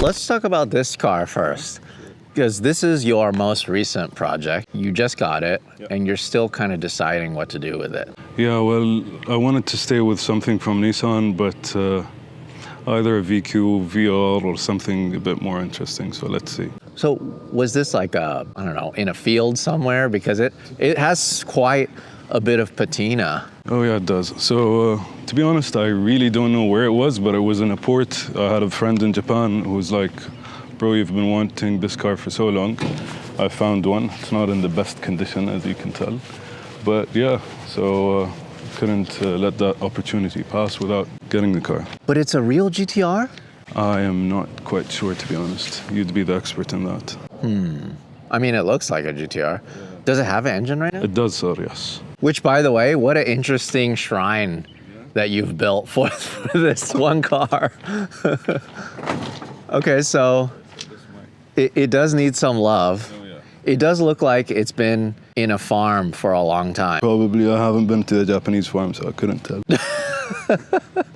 let's talk about this car first, because this is your most recent project. You just got it, and you're still kind of deciding what to do with it. Yeah, well, I wanted to stay with something from Nissan, but either a VQ, VR, or something a bit more interesting, so let's see. So was this like I don't know, in a field somewhere? Because it has quite a bit of patina. Oh yeah, it does. So to be honest, I really don't know where it was, but it was in a port. I had a friend in Japan who was like, bro, you've been wanting this car for so long. I found one. It's not in the best condition, as you can tell. But yeah, so couldn't let that opportunity pass without getting the car. But it's a real GTR? I am not quite sure, to be honest. You'd be the expert in that. I mean, it looks like a GTR. Does it have an engine right now? It does, sir, yes. Which, by the way, what an interesting shrine that you've built for this one car. Okay, so it does need some love. It does look like it's been in a farm for a long time. Probably. I haven't been to a Japanese farm, so I couldn't tell.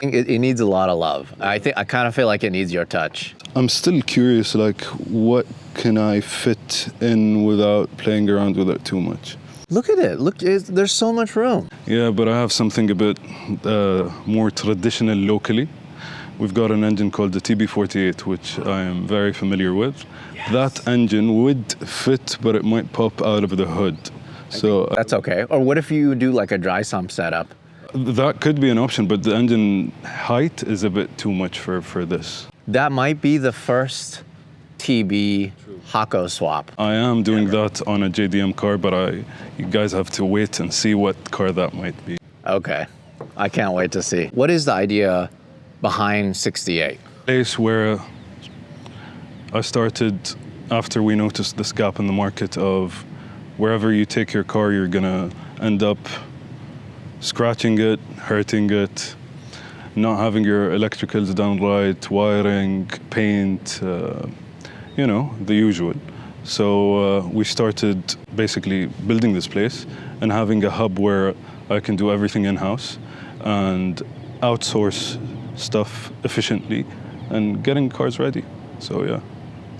It needs a lot of love. I kind of feel like it needs your touch. I'm still curious, like, what can I fit in without playing around with it too much? Look at it. Look, there's so much room. Yeah, but I have something a bit more traditional locally. We've got an engine called the TB48, which I am very familiar with. Yes. That engine would fit, but it might pop out of the hood. So that's okay. Or what if you do like a dry sump setup? That could be an option, but the engine height is a bit too much for this. That might be the first TB Hako swap. I am doing that on a JDM car, but you guys have to wait and see what car that might be. Okay, I can't wait to see. What is the idea behind 68? Place where I started after we noticed this gap in the market of wherever you take your car, you're gonna end up scratching it, hurting it, not having your electricals done right, wiring, paint, you know, the usual. So we started basically building this place and having a hub where I can do everything in-house and outsource stuff efficiently and getting cars ready. So yeah,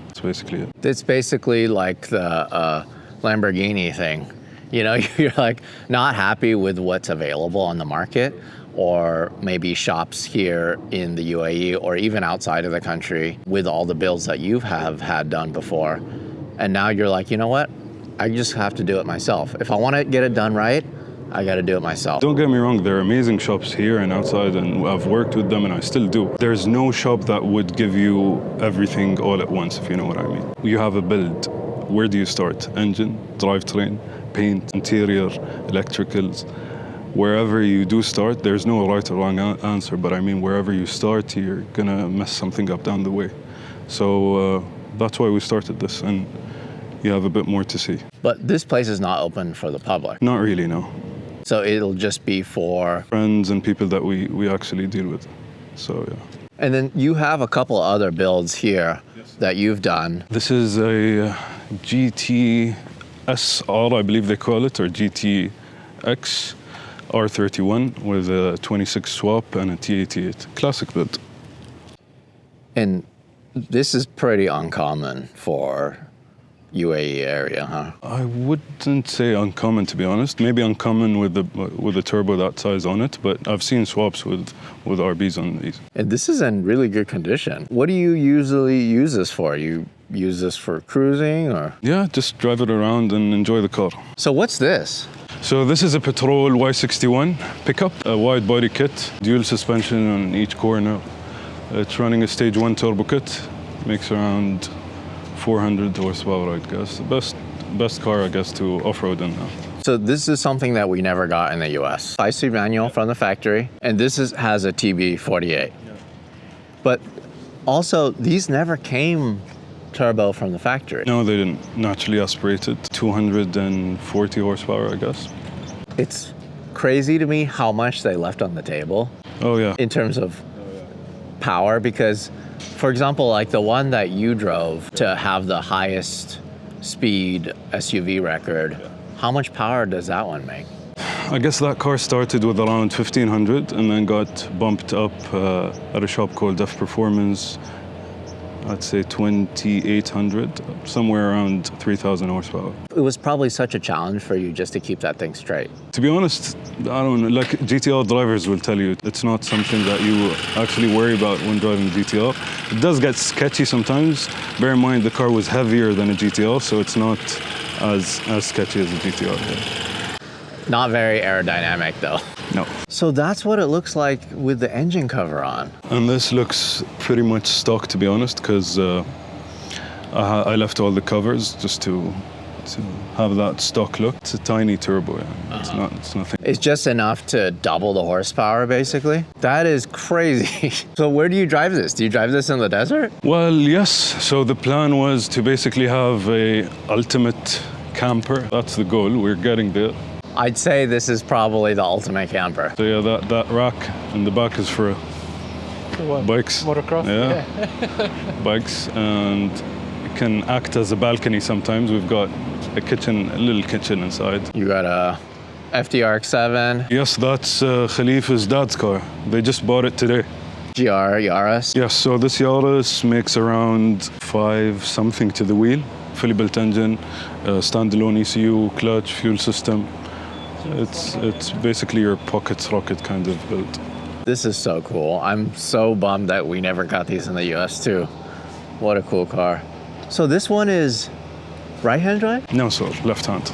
that's basically it. It's basically like the Lamborghini thing. You know, you're like not happy with what's available on the market, or maybe shops here in the UAE or even outside of the country with all the builds that you have had done before. And now you're like, you know what? I just have to do it myself. If I want to get it done right, I got to do it myself. Don't get me wrong, there are amazing shops here and outside, and I've worked with them and I still do. There's no shop that would give you everything all at once, if you know what I mean. You have a build. Where do you start? Engine, drivetrain, paint, interior, electricals. Wherever you do start, there's no right or wrong answer, but I mean, wherever you start, you're gonna mess something up down the way. So that's why we started this, and you have a bit more to see. But this place is not open for the public? Not really, no. So it'll just be for friends and people that we actually deal with, so yeah. And then you have a couple other builds here that you've done. This is a GT SR, I believe they call it, or GTX R31 with a 26 swap and a T88. Classic build. And this is pretty uncommon for UAE area, huh? I wouldn't say uncommon, to be honest. Maybe uncommon with a turbo that size on it, but I've seen swaps with RBs on these. And this is in really good condition. What do you usually use this for? You use this for cruising, or? Yeah, just drive it around and enjoy the car. So what's this? So this is a Petrol Y61 pickup, a wide body kit, dual suspension on each corner. It's running a stage 1 turbo kit, makes around 400 horsepower, I guess. The best car, I guess, to off-road in now. So this is something that we never got in the US. 5-speed manual from the factory, and this has a TB48. Yeah. But also, these never came turbo from the factory. No, they didn't. Naturally aspirated, 240 horsepower, I guess. It's crazy to me how much they left on the table. Oh, yeah. In terms of power, because, for example, like the one that you drove to have the highest speed SUV record, how much power does that one make? I guess that car started with around 1,500 and then got bumped up at a shop called F Performance. I'd say 2,800, somewhere around 3,000 horsepower. It was probably such a challenge for you just to keep that thing straight. To be honest, I don't know, like GTR drivers will tell you, it's not something that you actually worry about when driving GTR. It does get sketchy sometimes. Bear in mind, the car was heavier than a GTR, so it's not as sketchy as a GTR. Yeah. Not very aerodynamic though. No. So that's what it looks like with the engine cover on. And this looks pretty much stock, to be honest, because I left all the covers just to have that stock look. It's a tiny turbo, yeah. It's nothing. It's just enough to double the horsepower, basically. That is crazy. So where do you drive this? Do you drive this in the desert? Well, yes. So the plan was to basically have a ultimate camper. That's the goal. We're getting there. I'd say this is probably the ultimate camper. So yeah, that rack in the back is for bikes. Motocross? Yeah. Bikes, and it can act as a balcony sometimes. We've got a little kitchen inside. You got a FDRX7. Yes, that's Khalifa's dad's car. They just bought it today. GR Yaris. Yes, so this Yaris makes around 5 something to the wheel. Fully built engine, standalone ECU, clutch, fuel system. It's basically your pockets rocket kind of build. This is so cool. I'm so bummed that we never got these in the US too. What a cool car. So this one is right-hand drive? No, sir, left hand.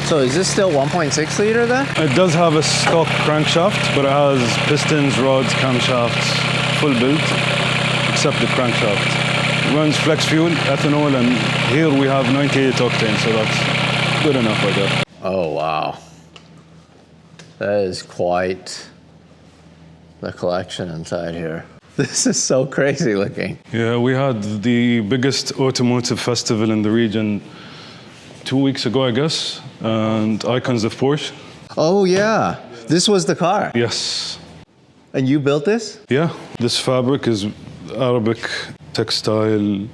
So is this still 1.6 liter then? It does have a stock crankshaft, but it has pistons, rods, camshafts, full build, except the crankshaft. It runs flex fuel, ethanol, and here we have 98 octane, so that's good enough, I guess. Oh, wow. That is quite the collection inside here. This is so crazy looking. Yeah, we had the biggest automotive festival in the region 2 weeks ago, I guess, and Icons of Porsche. Oh, yeah. This was the car. Yes. And you built this? Yeah, this fabric is Arabic textile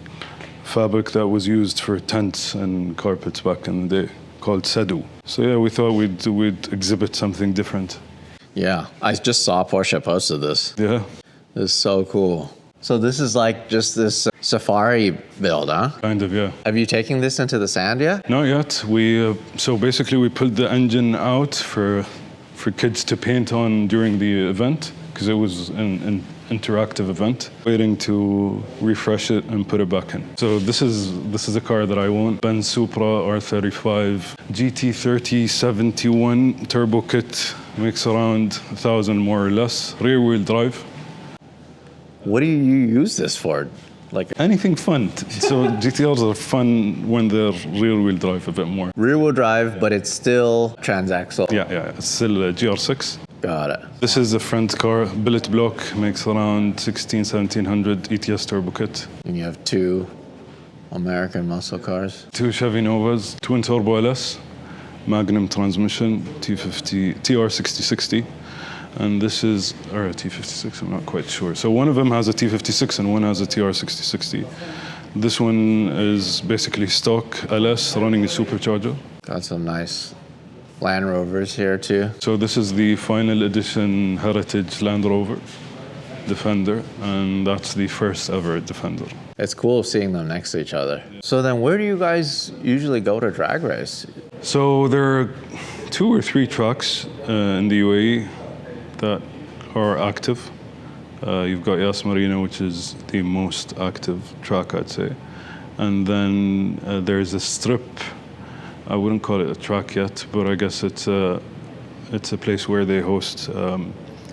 fabric that was used for tents and carpets back in the day, called Sedu. So yeah, we thought we'd exhibit something different. Yeah, I just saw Porsche posted this. Yeah. This is so cool. So this is like just this safari build, huh? Kind of, yeah. Have you taken this into the sand yet? Not yet. So basically we pulled the engine out for kids to paint on during the event, because it was an interactive event, waiting to refresh it and put it back in. So this is a car that I want. Benz Supra R35 GT30 71 turbo kit, makes around 1,000 more or less, rear wheel drive. What do you use this for? Like anything fun. So GTRs are fun when they're rear wheel drive a bit more. rear wheel drive, but it's still transaxle. Yeah, it's still a GR6. Got it. This is a friend car, billet block, makes around 1,700 ETS turbo kit. And you have 2 American muscle cars. 2 Chevy Novas, twin turbo LS, Magnum transmission, T50, TR6060. And this is, or a T56, I'm not quite sure. So one of them has a T56 and one has a TR6060. This one is basically stock LS running a supercharger. Got some nice Land Rovers here too. So this is the final edition Heritage Land Rover Defender, and that's the first ever Defender. It's cool seeing them next to each other. So then where do you guys usually go to drag race? So there are 2 or 3 tracks in the UAE that are active. You've got Yas Marina, which is the most active track, I'd say. And then there's a strip. I wouldn't call it a track yet, but I guess it's a place where they host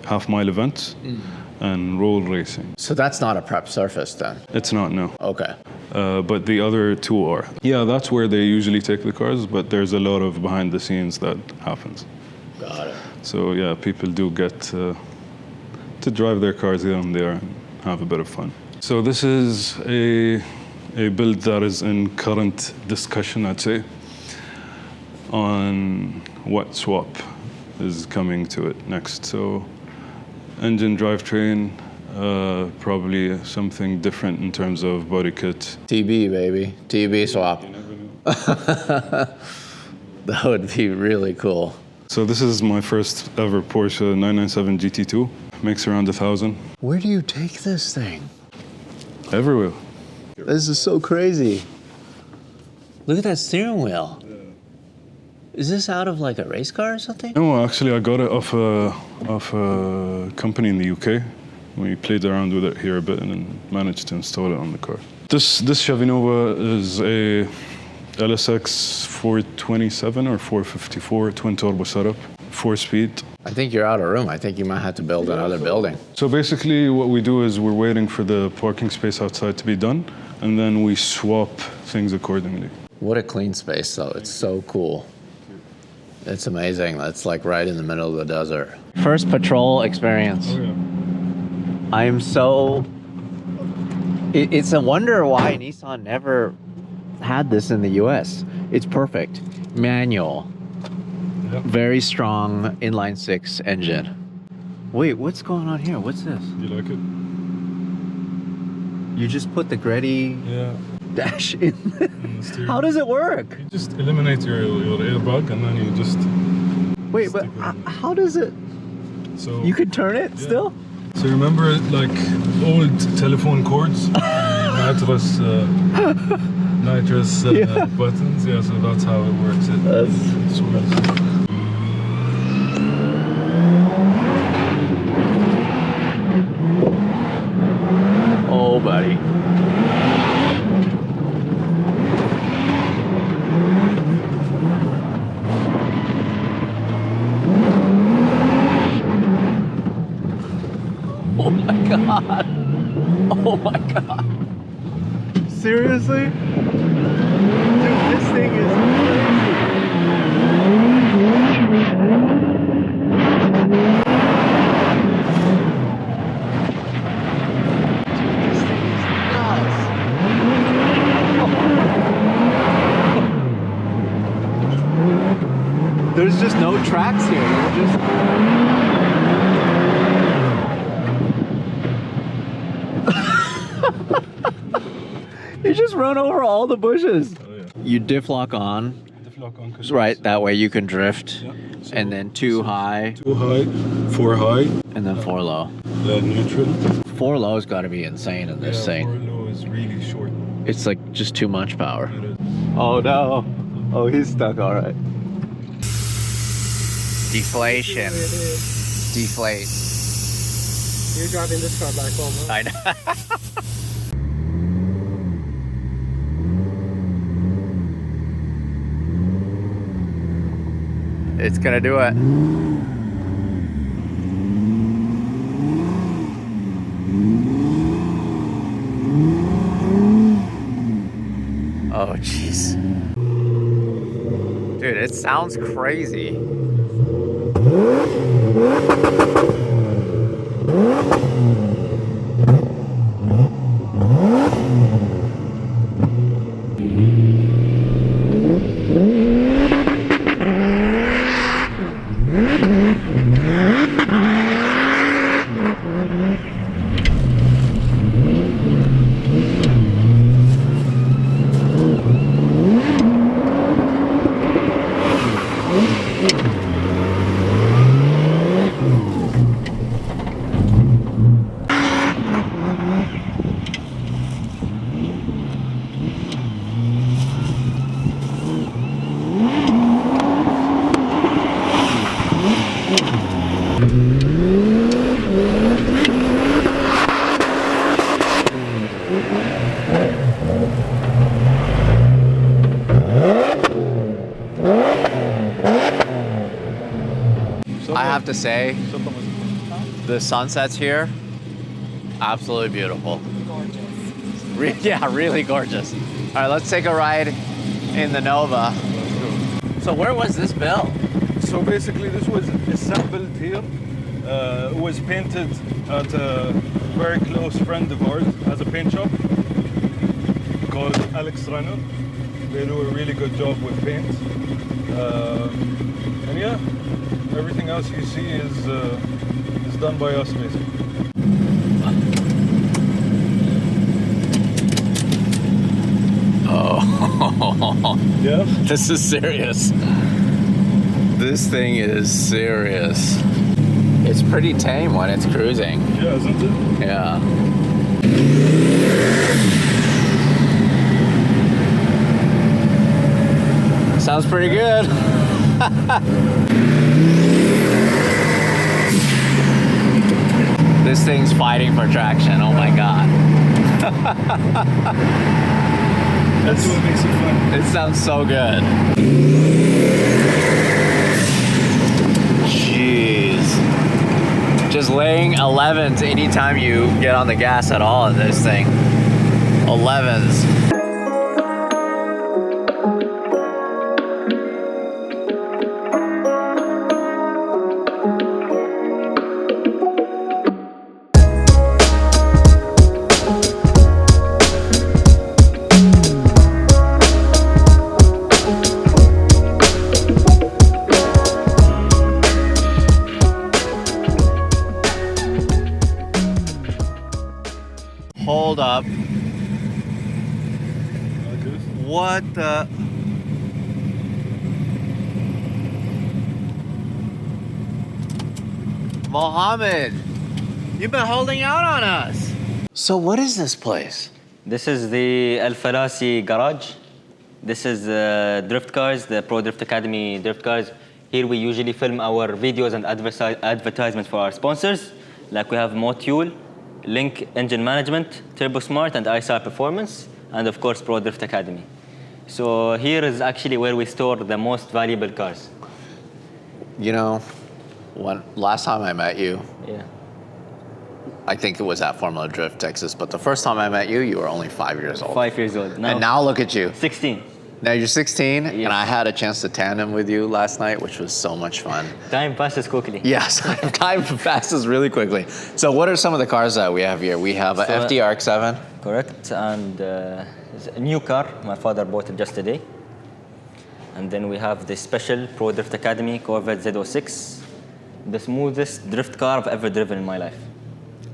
half-mile events and road racing. So that's not a prep surface then? It's not, no. Okay. But the other 2 are. Yeah, that's where they usually take the cars, but there's a lot of behind the scenes that happens. Got it. So yeah, people do get to drive their cars here and there and have a bit of fun. So this is a build that is in current discussion, I'd say, on what swap is coming to it next. So engine drivetrain, probably something different in terms of body kit. TB, baby. TB swap. That would be really cool. So this is my first ever Porsche 997 GT2. Makes around 1,000. Where do you take this thing? Everywhere. This is so crazy. Look at that steering wheel. Is this out of like a race car or something? No, actually I got it off a company in the UK. We played around with it here a bit and then managed to install it on the car. This Chevy Nova is a LSX 427 or 454 twin turbo setup, 4-speed. I think you're out of room. I think you might have to build another building. So basically what we do is we're waiting for the parking space outside to be done, and then we swap things accordingly. What a clean space though. It's so cool. It's amazing. That's like right in the middle of the desert. First patrol experience. Oh, yeah. I am so... It's a wonder why Nissan never had this in the US. It's perfect. Manual. Yep. Very strong inline 6 engine. Wait, what's going on here? What's this? You like it? You just put the Greddy dash in. How does it work? You just eliminate your airbag and then you just... Wait, but how does it... So You could turn it still? So remember like old telephone cords? nitrous buttons? Yeah, so that's how it works. It swirls. Oh, buddy. Oh my God. Oh my God. Seriously? Dude, this thing is crazy. There's just no tracks here. They're just... You just run over all the bushes. Oh, yeah. You diff lock on. Diff lock on. Right, that way you can drift. Yeah. So, And then 2 high. 2 high, 4 high. And then 4 low. Neutral. 4 low's got to be insane in this thing. 4 low is really short. It's like just too much power. It is. Oh no. Oh, he's stuck. All right. Deflation. Deflate. You're driving this car back home, huh? I know. It's gonna do it. Oh, jeez. Dude, it sounds crazy. I have to say, the sunsets here, absolutely beautiful. Gorgeous. Yeah, really gorgeous. All right, let's take a ride in the Nova. So where was this built? So basically this was assembled here. It was painted at a very close friend of ours, has a paint shop called Alex Runner. They do a really good job with paint. And yeah, everything else you see is done by us basically. Oh, Yeah? this is serious. This thing is serious. It's pretty tame when it's cruising. Yeah, isn't it? Yeah. Sounds pretty good. This thing's fighting for traction. Oh my God. That's what makes it fun. It sounds so good. Jeez. Just laying 11s anytime you get on the gas at all in this thing. 11s. Hold up. What the? Mohammed, you've been holding out on us. So what is this place? This is the Al Falasi garage. This is drift cars, the Prodrift Academy drift cars. Here we usually film our videos and advertisements for our sponsors. Like we have Motul, Link Engine Management, Turbo Smart, and ISR Performance, and of course Prodrift Academy. So here is actually where we store the most valuable cars. You know, last time I met you, Yeah. I think it was at Formula Drift, Texas, but the first time I met you, you were only 5 years old. 5 years old. And now look at you. 16. Now you're 16, Yes. and I had a chance to tandem with you last night, which was so much fun. Time passes quickly. Yes, time passes really quickly. So what are some of the cars that we have here? We have a So, FD Arc 7. Correct. And it's a new car. My father bought it just today. And then we have the special Prodrift Academy Corvette Z06. The smoothest drift car I've ever driven in my life.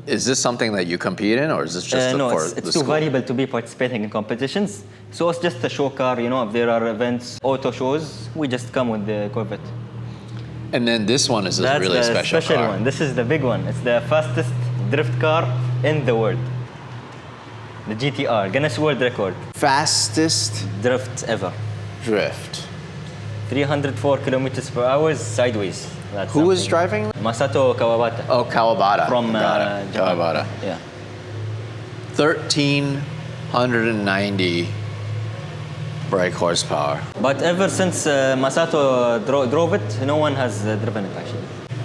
Is this something that you compete in, or is this just No, for it's the too school? valuable to be participating in competitions. So it's just a show car, you know, if there are events, auto shows, we just come with the Corvette. And then this one is a That's really the special car. one. This is the big one. It's the fastest drift car in the world. The GTR, Guinness World Record. Fastest Drift ever. drift. 304 kilometers per hour sideways. That's Who was something. driving? Masato Kawabata. Oh, Kawabata. From Got it. Japan. Kawabata. Yeah. 1,390 brake horsepower. But ever since Masato drove it, no one has driven it actually.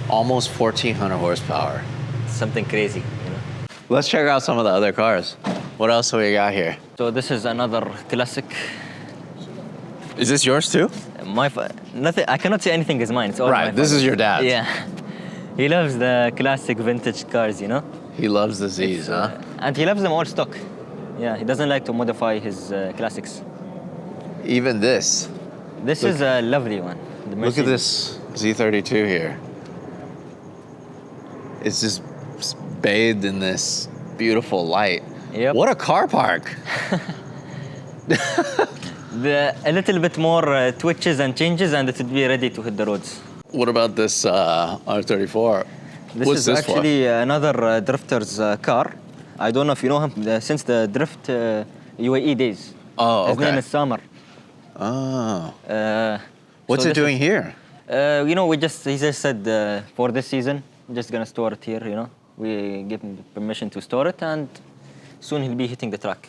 Almost 1,400 horsepower. Something crazy, you know. Let's check out some of the other cars. What else do we got here? So this is another classic. Is this yours too? Nothing. I cannot say anything is mine. It's all Right, my this is father's. your dad's. Yeah. He loves the classic vintage cars, you know. He loves the Z's, huh? And he loves them all stock. Yeah, he doesn't like to modify his classics. Even this. This Look- is a lovely one. The Look at Mercedes. this Z32 here. It's just bathed in this beautiful light. Yep. What a car park. A little bit more twitches and changes, and it would be ready to hit the roads. What about this R34? This What's is this actually another drifter's car. I don't know if you know him since the drift UAE days. Oh, His okay. name is Samar. for? Oh. What's so it this doing here? You know, he just said for this season, I'm just gonna store it here, you know. We give him permission to store it, and soon he'll be hitting the track.